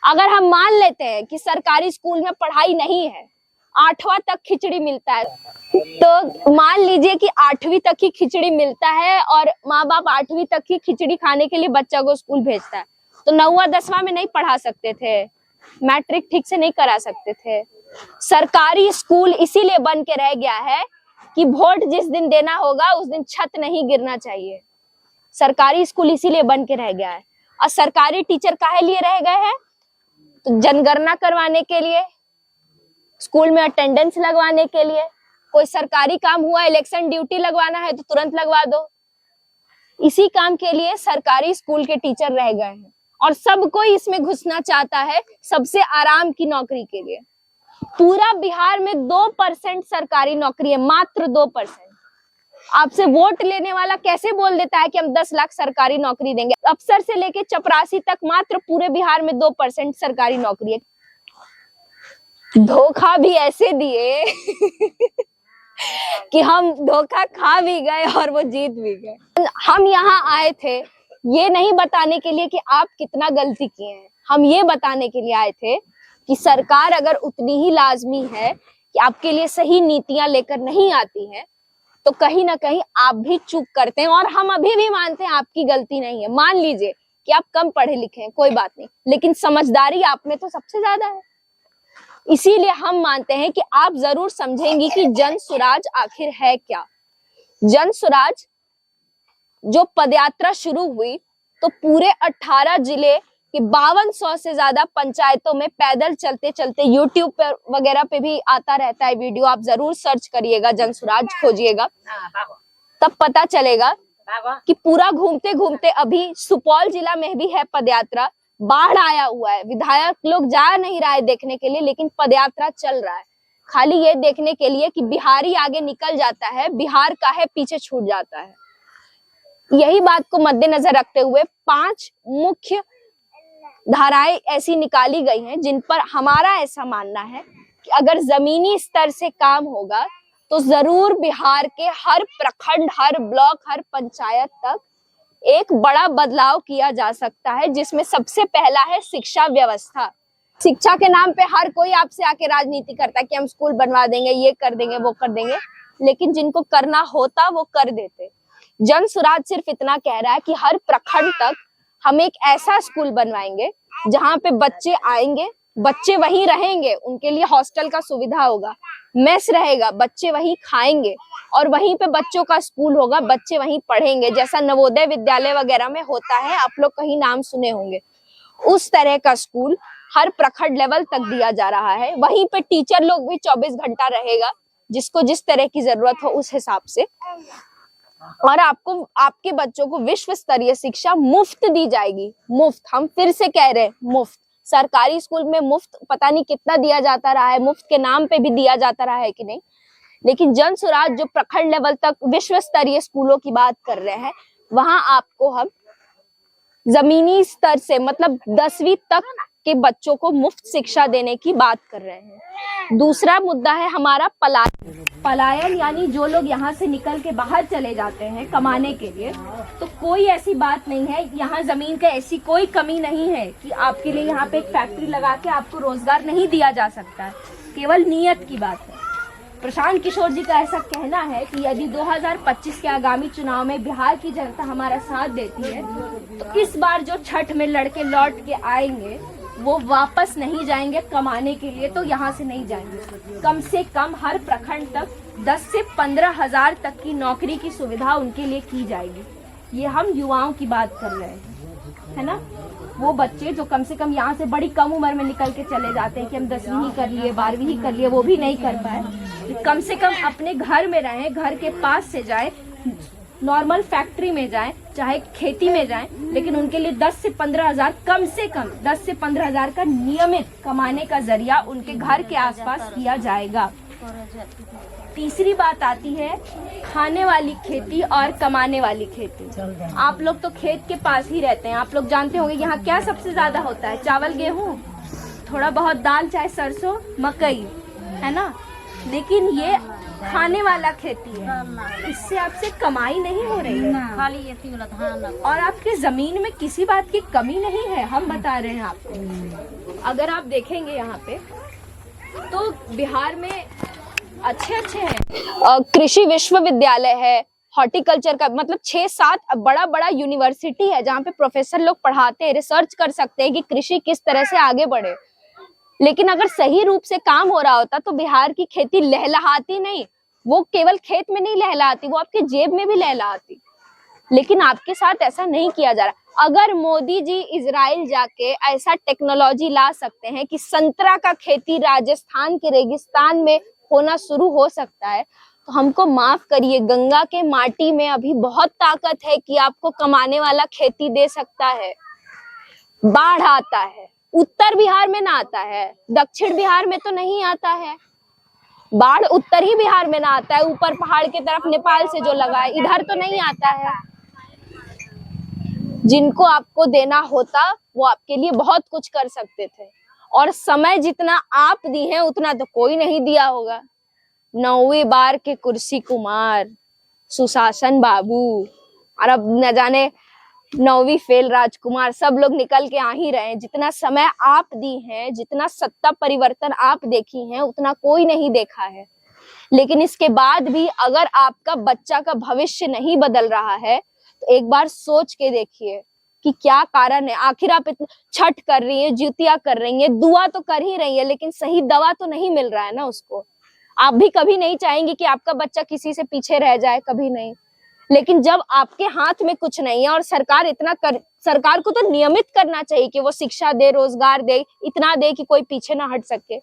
अगर हम मान लेते हैं कि सरकारी स्कूल में पढ़ाई नहीं है, 8वां तक खिचड़ी मिलता है, तो मान लीजिए कि 8वीं तक ही खिचड़ी मिलता है और माँ बाप 8वीं तक ही खिचड़ी खाने के लिए बच्चा को स्कूल भेजता है, तो 9वां 10वां में नहीं पढ़ा सकते थे, मैट्रिक ठीक से नहीं करा सकते थे। सरकारी स्कूल इसीलिए बन के रह गया है कि वोट जिस दिन देना होगा उस दिन छत नहीं गिरना चाहिए। सरकारी स्कूल इसीलिए बन के रह गया है। और सरकारी टीचर काहे लिए रह गए हैं? तो जनगणना करवाने के लिए, स्कूल में अटेंडेंस लगवाने के लिए। कोई सरकारी काम हुआ, इलेक्शन ड्यूटी लगवाना है तो तुरंत लगवा दो। इसी काम के लिए सरकारी स्कूल के टीचर रह गए हैं और सब कोई इसमें घुसना चाहता है सबसे आराम की नौकरी के लिए। पूरा बिहार में 2% सरकारी नौकरी है, मात्र 2%। आपसे वोट लेने वाला कैसे बोल देता है कि हम 10 लाख सरकारी नौकरी देंगे? अफसर से लेके चपरासी तक मात्र पूरे बिहार में 2% सरकारी नौकरी है। धोखा भी ऐसे दिए कि हम धोखा खा भी गए और वो जीत भी गए। हम यहाँ आए थे ये नहीं बताने के लिए कि आप कितना गलती किए हैं, हम ये बताने के लिए आए थे कि सरकार अगर उतनी ही लाजमी है कि आपके लिए सही नीतियां लेकर नहीं आती है, तो कहीं ना कहीं आप भी चूक करते हैं। और हम अभी भी मानते हैं आपकी गलती नहीं है। मान लीजिए कि आप कम पढ़े लिखे हैं, कोई बात नहीं, लेकिन समझदारी आप में तो सबसे ज्यादा है। इसीलिए हम मानते हैं कि आप जरूर समझेंगी कि जन सुराज आखिर है क्या। जन सुराज जो पदयात्रा शुरू हुई तो पूरे 18 जिले कि 5200 से ज्यादा पंचायतों में पैदल चलते चलते, यूट्यूब पर वगैरह पे भी आता रहता है वीडियो, आप जरूर सर्च करिएगा, जनसुराज खोजिएगा, तब पता चलेगा कि पूरा घूमते घूमते अभी सुपौल जिला में भी है पदयात्रा। बाढ़ आया हुआ है, विधायक लोग जा नहीं रहा है देखने के लिए, लेकिन पदयात्रा चल रहा है खाली ये देखने के लिए कि बिहारी आगे निकल जाता है, बिहार का है पीछे छूट जाता है। यही बात को मद्देनजर रखते हुए 5 मुख्य धाराएं ऐसी निकाली गई हैं जिन पर हमारा ऐसा मानना है कि अगर जमीनी स्तर से काम होगा तो जरूर बिहार के हर प्रखंड, हर ब्लॉक, हर पंचायत तक एक बड़ा बदलाव किया जा सकता है, जिसमें सबसे पहला है शिक्षा व्यवस्था। शिक्षा के नाम पे हर कोई आपसे आके राजनीति करता है कि हम स्कूल बनवा देंगे, ये कर देंगे, वो कर देंगे, लेकिन जिनको करना होता वो कर देते। जन सुराज सिर्फ इतना कह रहा है कि हर प्रखंड तक हम एक ऐसा स्कूल बनवाएंगे जहां पे बच्चे आएंगे, बच्चे वहीं रहेंगे, उनके लिए हॉस्टल का सुविधा होगा, मेस रहेगा, बच्चे वहीं खाएंगे और वहीं पे बच्चों का स्कूल होगा, बच्चे वहीं पढ़ेंगे, जैसा नवोदय विद्यालय वगैरह में होता है, आप लोग कहीं नाम सुने होंगे। उस तरह का स्कूल हर प्रखंड लेवल तक दिया जा रहा है। वहीं पे टीचर लोग भी 24 घंटा रहेगा, जिसको जिस तरह की जरूरत हो उस हिसाब से, और आपको, आपके बच्चों को विश्व स्तरीय शिक्षा मुफ्त दी जाएगी। मुफ्त, हम फिर से कह रहे हैं मुफ्त। सरकारी स्कूल में मुफ्त पता नहीं कितना दिया जाता रहा है, मुफ्त के नाम पे भी दिया जाता रहा है कि नहीं, लेकिन जन सुराज जो प्रखंड लेवल तक विश्व स्तरीय स्कूलों की बात कर रहे हैं, वहां आपको हम जमीनी स्तर से मतलब 10वीं तक के बच्चों को मुफ्त शिक्षा देने की बात कर रहे हैं। दूसरा मुद्दा है हमारा पलायन, यानी जो लोग यहाँ से निकल के बाहर चले जाते हैं कमाने के लिए, तो कोई ऐसी बात नहीं है, यहाँ जमीन का ऐसी कोई कमी नहीं है कि आपके लिए यहाँ पे एक फैक्ट्री लगा के आपको रोजगार नहीं दिया जा सकता है, केवल नीयत की बात है। प्रशांत किशोर जी का ऐसा कहना है कि यदि 2025 के आगामी चुनाव में बिहार की जनता हमारा साथ देती है तो इस बार जो छठ में लड़के लौट के आएंगे वो वापस नहीं जाएंगे कमाने के लिए, तो यहाँ से नहीं जाएंगे। कम से कम हर प्रखंड तक 10 से 15 हजार तक की नौकरी की सुविधा उनके लिए की जाएगी। ये हम युवाओं की बात कर रहे हैं, है ना। वो बच्चे जो कम से कम यहाँ से बड़ी कम उम्र में निकल के चले जाते हैं कि हम 10वीं ही कर लिए, 12वीं ही कर लिए, वो भी नहीं कर पाए, कम से कम अपने घर में रहें, घर के पास से जाए, नॉर्मल फैक्ट्री में जाएं, चाहे खेती में जाएं, लेकिन उनके लिए 10 से 15 हजार, कम से कम 10 से 15 हजार का नियमित कमाने का जरिया उनके घर के आसपास किया जाएगा। तीसरी बात आती है खाने वाली खेती और कमाने वाली खेती। आप लोग तो खेत के पास ही रहते हैं, आप लोग जानते होंगे यहाँ क्या सबसे ज्यादा होता है, चावल, गेहूं, थोड़ा बहुत दाल, चाहे सरसों, मकई, है ना। लेकिन ये खाने वाला खेती है, इससे आपसे कमाई नहीं हो रही है, खाली ये धान और आपके जमीन में किसी बात की कमी नहीं है। हम बता रहे हैं आपको, अगर आप देखेंगे यहाँ पे तो बिहार में अच्छे हैं, कृषि विश्वविद्यालय है, हॉर्टिकल्चर का मतलब 6-7 बड़ा बड़ा यूनिवर्सिटी है जहाँ पे प्रोफेसर लोग पढ़ाते हैं, रिसर्च कर सकते हैं कि कृषि किस तरह से आगे बढ़े। लेकिन अगर सही रूप से काम हो रहा होता तो बिहार की खेती लहलहाती नहीं, वो केवल खेत में नहीं लहलहाती, वो आपके जेब में भी लहलहाती। लेकिन आपके साथ ऐसा नहीं किया जा रहा। अगर मोदी जी इजराइल जाके ऐसा टेक्नोलॉजी ला सकते हैं कि संतरा का खेती राजस्थान के रेगिस्तान में होना शुरू हो सकता है, तो हमको माफ करिए, गंगा के माटी में अभी बहुत ताकत है कि आपको कमाने वाला खेती दे सकता है। बाढ़ आता है, उत्तर बिहार में ना आता है, दक्षिण बिहार में तो नहीं आता है। बाढ़ उत्तर ही बिहार में ना आता है, ऊपर पहाड़ की तरफ नेपाल से जो लगा है, इधर तो नहीं आता है। जिनको आपको देना होता वो आपके लिए बहुत कुछ कर सकते थे, और समय जितना आप दी हैं उतना तो कोई नहीं दिया होगा। 9वीं बार के कुर्सी कुमार, सुशासन बाबू, और अब न जाने 9वीं फेल राजकुमार, सब लोग निकल के आ ही रहे हैं। जितना समय आप दी हैं, जितना सत्ता परिवर्तन आप देखी हैं, उतना कोई नहीं देखा है। लेकिन इसके बाद भी अगर आपका बच्चा का भविष्य नहीं बदल रहा है तो एक बार सोच के देखिए कि क्या कारण है। आखिर आप छठ कर रही है, ज्योतिया कर रही है, दुआ तो कर ही रही है, लेकिन सही दवा तो नहीं मिल रहा है ना उसको। आप भी कभी नहीं चाहेंगे कि आपका बच्चा किसी से पीछे रह जाए, कभी नहीं। लेकिन जब आपके हाथ में कुछ नहीं है और सरकार को तो नियमित करना चाहिए कि वो शिक्षा दे, रोजगार दे, इतना दे कि कोई पीछे ना हट सके।